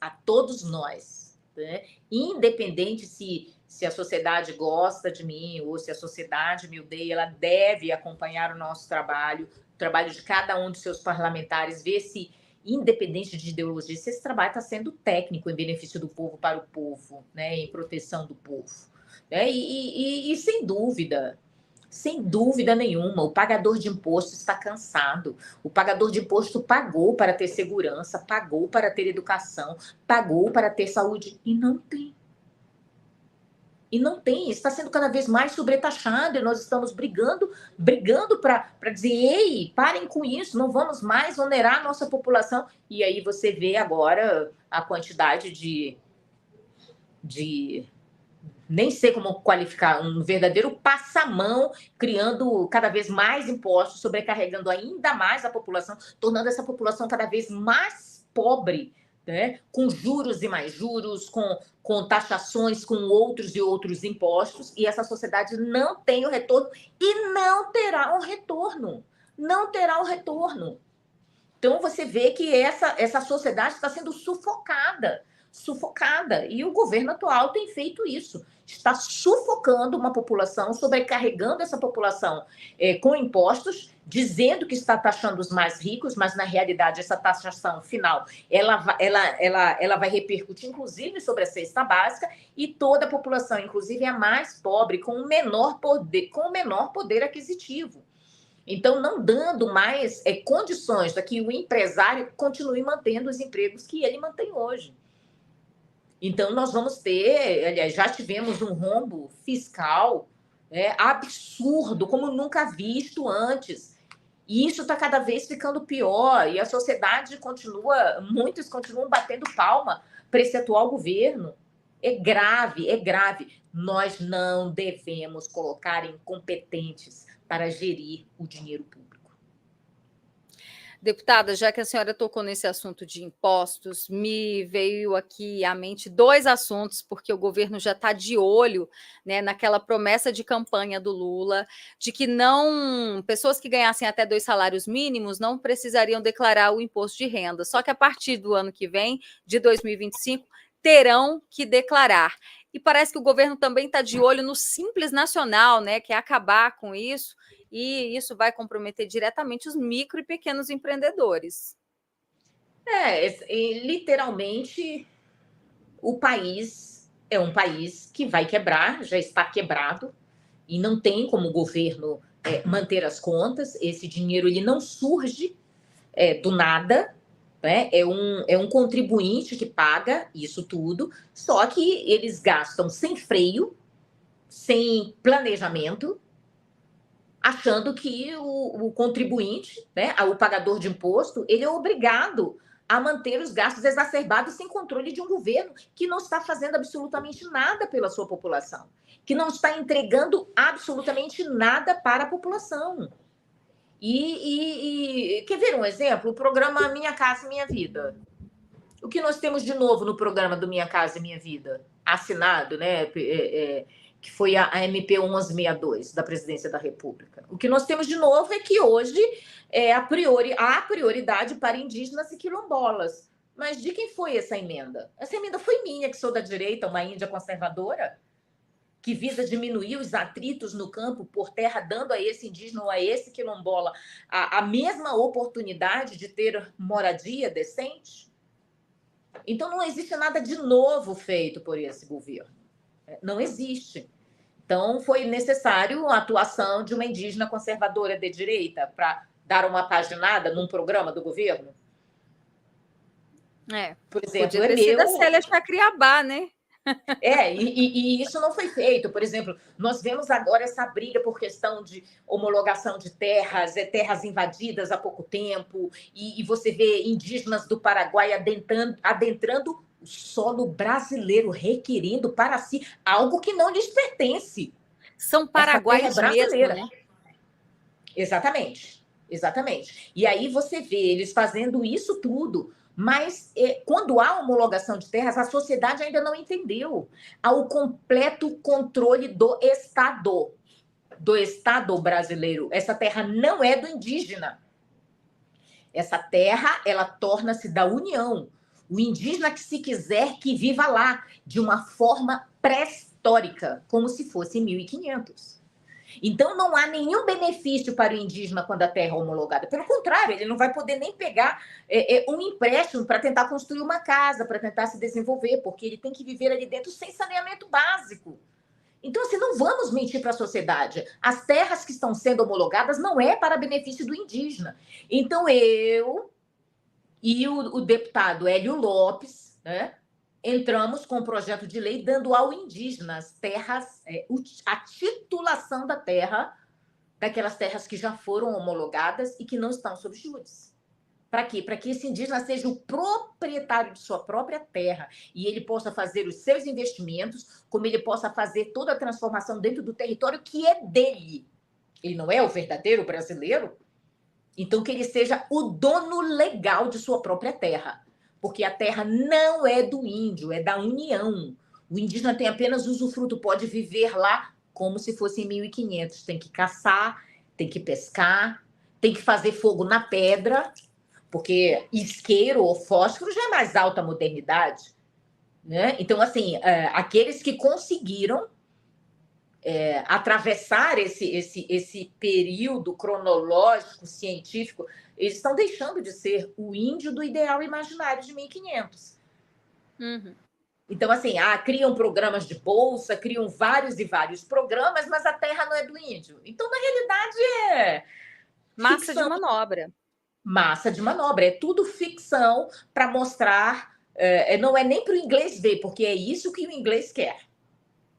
Speaker 2: nós. Né? Independente se a sociedade gosta de mim ou se a sociedade me odeia, ela deve acompanhar o nosso trabalho, o trabalho de cada um dos seus parlamentares, ver se, independente de ideologia, se esse trabalho está sendo técnico em benefício do povo para o povo, né? Em proteção do povo. Né? E sem dúvida nenhuma, o pagador de imposto está cansado. O pagador de imposto pagou para ter segurança, pagou para ter educação, pagou para ter saúde e não tem. E não tem, está sendo cada vez mais sobretaxado, e nós estamos brigando para dizer, ei, parem com isso, não vamos mais onerar a nossa população. E aí você vê agora a quantidade de nem sei como qualificar, um verdadeiro passamão, criando cada vez mais impostos, sobrecarregando ainda mais a população, tornando essa população cada vez mais pobre, né? Com juros e mais juros, com taxações, com outros e outros impostos, e essa sociedade não tem o retorno e não terá o retorno. Não terá o retorno. Então, você vê que essa sociedade está sendo sufocada, e o governo atual tem feito isso, está sufocando uma população, sobrecarregando essa população com impostos, dizendo que está taxando os mais ricos, mas, na realidade, essa taxação final, ela vai repercutir, inclusive, sobre a cesta básica, e toda a população, inclusive a mais pobre, com o menor poder aquisitivo. Então, não dando mais condições para que o empresário continue mantendo os empregos que ele mantém hoje. Então, nós vamos ter, aliás, já tivemos um rombo fiscal absurdo, como nunca visto antes. E isso está cada vez ficando pior. E a sociedade muitos continuam batendo palma para esse atual governo. É grave, é grave. Nós não devemos colocar incompetentes para gerir o dinheiro público.
Speaker 1: Deputada, já que a senhora tocou nesse assunto de impostos, me veio aqui à mente 2 assuntos, porque o governo já está de olho, né, naquela promessa de campanha do Lula, de que pessoas que ganhassem até 2 salários mínimos não precisariam declarar o imposto de renda, só que a partir do ano que vem, de 2025, terão que declarar. E parece que o governo também está de olho no Simples Nacional, né, que é acabar com isso, e isso vai comprometer diretamente os micro e pequenos empreendedores.
Speaker 2: Literalmente, o país é um país que vai quebrar, já está quebrado, e não tem como o governo manter as contas. Esse dinheiro ele não surge do nada, né? É um contribuinte que paga isso tudo, só que eles gastam sem freio, sem planejamento, achando que o contribuinte, né, o pagador de imposto, ele é obrigado a manter os gastos exacerbados sem controle de um governo que não está fazendo absolutamente nada pela sua população, que não está entregando absolutamente nada para a população. E quer ver um exemplo? O programa Minha Casa Minha Vida. O que nós temos de novo no programa do Minha Casa Minha Vida? Assinado, né? Que foi a MP 1162 da Presidência da República. O que nós temos de novo é que hoje há prioridade para indígenas e quilombolas. Mas de quem foi essa emenda? Essa emenda foi minha, que sou da direita, uma índia conservadora, que visa diminuir os atritos no campo por terra, dando a esse indígena ou a esse quilombola a mesma oportunidade de ter moradia decente. Então, não existe nada de novo feito por esse governo. Não existe. Então, foi necessário a atuação de uma indígena conservadora de direita para dar uma paginada num programa do governo?
Speaker 1: Por exemplo, podia ter sido a Célia Chacriabá, né?
Speaker 2: E isso não foi feito. Por exemplo, nós vemos agora essa briga por questão de homologação de terras, terras invadidas há pouco tempo, e você vê indígenas do Paraguai adentrando o solo brasileiro, requerendo para si algo que não lhes pertence.
Speaker 1: São paraguaios mesmo, né?
Speaker 2: Exatamente. E aí você vê eles fazendo isso tudo. Mas quando há homologação de terras, a sociedade ainda não entendeu. Há o completo controle do Estado brasileiro. Essa terra não é do indígena. Essa terra, ela torna-se da União. O indígena, que se quiser, que viva lá, de uma forma pré-histórica, como se fosse 1500. Então, não há nenhum benefício para o indígena quando a terra é homologada. Pelo contrário, ele não vai poder nem pegar um empréstimo para tentar construir uma casa, para tentar se desenvolver, porque ele tem que viver ali dentro sem saneamento básico. Então, assim, não vamos mentir para a sociedade. As terras que estão sendo homologadas não é para benefício do indígena. Então, eu e o deputado Hélio Lopes, né, entramos com um projeto de lei dando ao indígena as terras, a titulação da terra, daquelas terras que já foram homologadas e que não estão sob júdice. Para quê? Para que esse indígena seja o proprietário de sua própria terra e ele possa fazer os seus investimentos, como ele possa fazer toda a transformação dentro do território que é dele. Ele não é o verdadeiro brasileiro? Então, que ele seja o dono legal de sua própria terra. Porque a terra não é do índio, é da União. O indígena tem apenas usufruto, pode viver lá como se fosse em 1500. Tem que caçar, tem que pescar, tem que fazer fogo na pedra, porque isqueiro ou fósforo já é mais alta modernidade. Né? Então, assim, aqueles que conseguiram atravessar esse período cronológico, científico, eles estão deixando de ser o índio do ideal imaginário de 1500.
Speaker 1: Uhum.
Speaker 2: Então, assim, criam programas de bolsa, criam vários e vários programas, mas a terra não é do índio. Então, na realidade, é
Speaker 1: massa
Speaker 2: ficção.
Speaker 1: de manobra.
Speaker 2: Massa de manobra, é tudo ficção para mostrar, não é nem para o inglês ver, porque é isso que o inglês quer.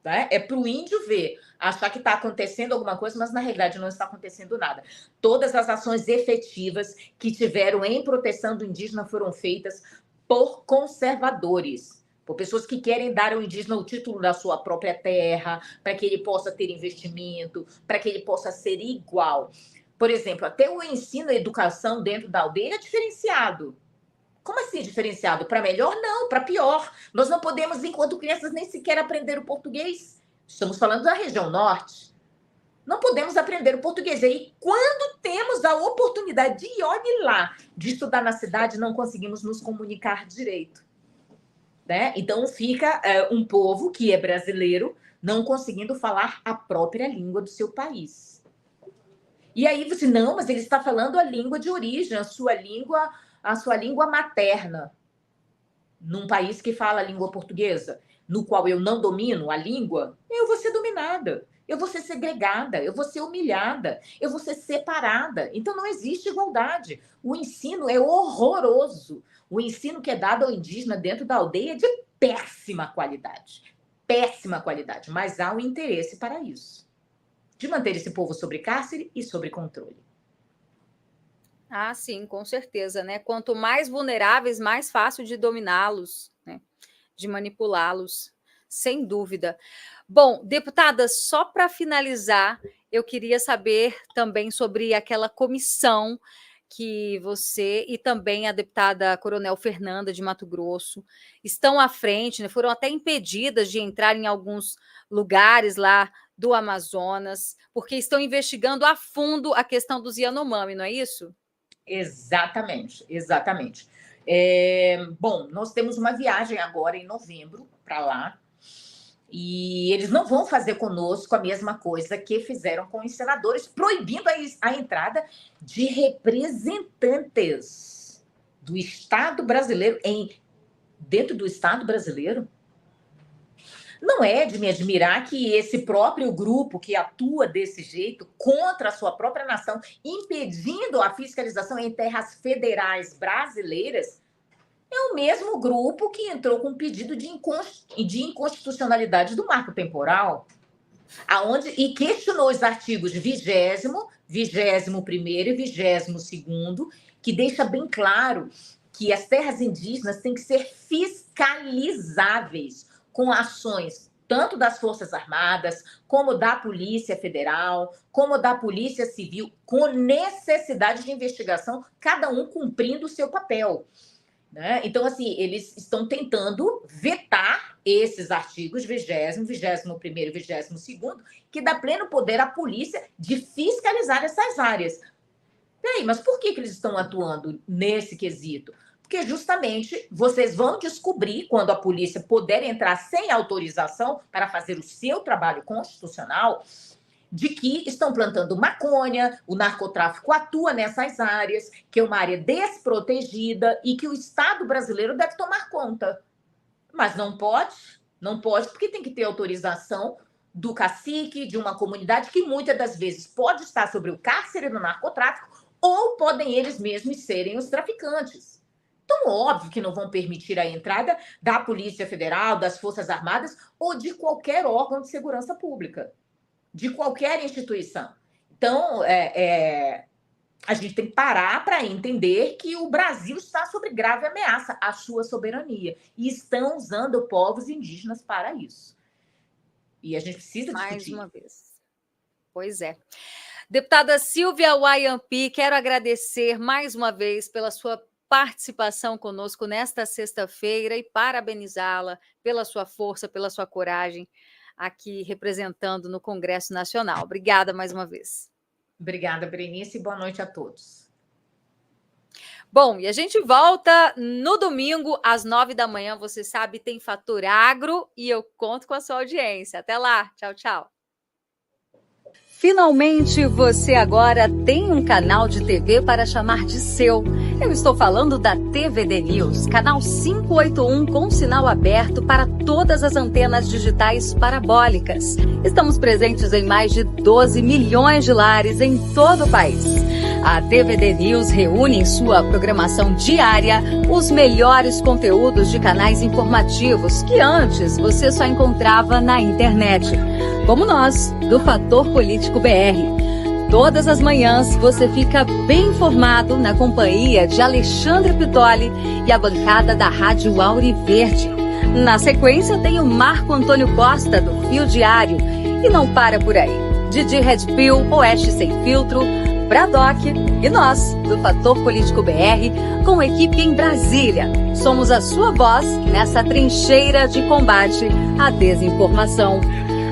Speaker 2: Tá? É para o índio ver, achar que está acontecendo alguma coisa, mas na realidade não está acontecendo nada. Todas as ações efetivas que tiveram em proteção do indígena foram feitas por conservadores, por pessoas que querem dar ao indígena o título da sua própria terra, para que ele possa ter investimento, para que ele possa ser igual. Por exemplo, até o ensino e educação dentro da aldeia é diferenciado. Como assim diferenciado? Para melhor? Não, para pior. Nós não podemos, enquanto crianças, nem sequer aprender o português. Estamos falando da região norte. Não podemos aprender o português. E aí, quando temos a oportunidade de, olhe lá, de estudar na cidade, não conseguimos nos comunicar direito. Né? Então, fica um povo que é brasileiro não conseguindo falar a própria língua do seu país. E aí você, não, mas ele está falando a língua de origem, a sua língua materna, num país que fala a língua portuguesa, no qual eu não domino a língua, eu vou ser dominada, eu vou ser segregada, eu vou ser humilhada, eu vou ser separada. Então não existe igualdade. O ensino é horroroso. O ensino que é dado ao indígena dentro da aldeia é de péssima qualidade. Péssima qualidade, mas há um interesse para isso. De manter esse povo sob cárcere e sob controle.
Speaker 1: Ah, sim, com certeza, né? Quanto mais vulneráveis, mais fácil de dominá-los, né? De manipulá-los, sem dúvida. Bom, deputada, só para finalizar, eu queria saber também sobre aquela comissão que você e também a deputada Coronel Fernanda de Mato Grosso estão à frente, né? Foram até impedidas de entrar em alguns lugares lá do Amazonas, porque estão investigando a fundo a questão dos Yanomami, não é isso?
Speaker 2: Exatamente, exatamente. Bom, nós temos uma viagem agora em novembro para lá, e eles não vão fazer conosco a mesma coisa que fizeram com os senadores, proibindo a entrada de representantes do Estado brasileiro dentro do Estado brasileiro. Não é de me admirar que esse próprio grupo que atua desse jeito contra a sua própria nação, impedindo a fiscalização em terras federais brasileiras, é o mesmo grupo que entrou com um pedido de inconstitucionalidade do marco temporal, e questionou os artigos 20º, 21º e 22º, que deixa bem claro que as terras indígenas têm que ser fiscalizáveis com ações tanto das Forças Armadas, como da Polícia Federal, como da Polícia Civil, com necessidade de investigação, cada um cumprindo o seu papel. Né? Então, assim, eles estão tentando vetar esses artigos 20º, 21º e 22º, que dá pleno poder à polícia de fiscalizar essas áreas. Peraí, mas por que eles estão atuando nesse quesito? Porque justamente vocês vão descobrir, quando a polícia puder entrar sem autorização para fazer o seu trabalho constitucional, de que estão plantando maconha, o narcotráfico atua nessas áreas, que é uma área desprotegida e que o Estado brasileiro deve tomar conta. Mas não pode, porque tem que ter autorização do cacique, de uma comunidade que muitas das vezes pode estar sobre o cárcere do narcotráfico ou podem eles mesmos serem os traficantes. Então, óbvio que não vão permitir a entrada da Polícia Federal, das Forças Armadas ou de qualquer órgão de segurança pública, de qualquer instituição. Então, a gente tem que parar para entender que o Brasil está sob grave ameaça à sua soberania e estão usando povos indígenas para isso. E a gente precisa discutir.
Speaker 1: Mais uma vez. Pois é. Deputada Silvia Wayampi, quero agradecer mais uma vez pela sua participação conosco nesta sexta-feira e parabenizá-la pela sua força, pela sua coragem aqui representando no Congresso Nacional. Obrigada mais uma vez.
Speaker 2: Obrigada, Berenice, e boa noite a todos.
Speaker 1: Bom, e a gente volta no domingo às 9 da manhã. Você sabe, tem Fator Agro e eu conto com a sua audiência. Até lá. Tchau, tchau. Finalmente, você agora tem um canal de TV para chamar de seu. Eu estou falando da TVD News, canal 581 com sinal aberto para todas as antenas digitais parabólicas. Estamos presentes em mais de 12 milhões de lares em todo o país. A TVD News reúne em sua programação diária os melhores conteúdos de canais informativos que antes você só encontrava na internet, como nós, do Fator Político BR. Todas as manhãs você fica bem informado na companhia de Alexandre Pitoli e a bancada da Rádio Auriverde. Na sequência tem o Marco Antônio Costa, do Fio Diário. E não para por aí. Didi Red Pill, Oeste Sem Filtro, Bradock e nós, do Fator Político BR, com equipe em Brasília. Somos a sua voz nessa trincheira de combate à desinformação.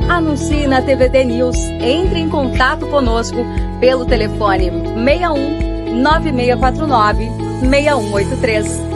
Speaker 1: Anuncie na TVD News. Entre em contato conosco pelo telefone 61 9649 6183.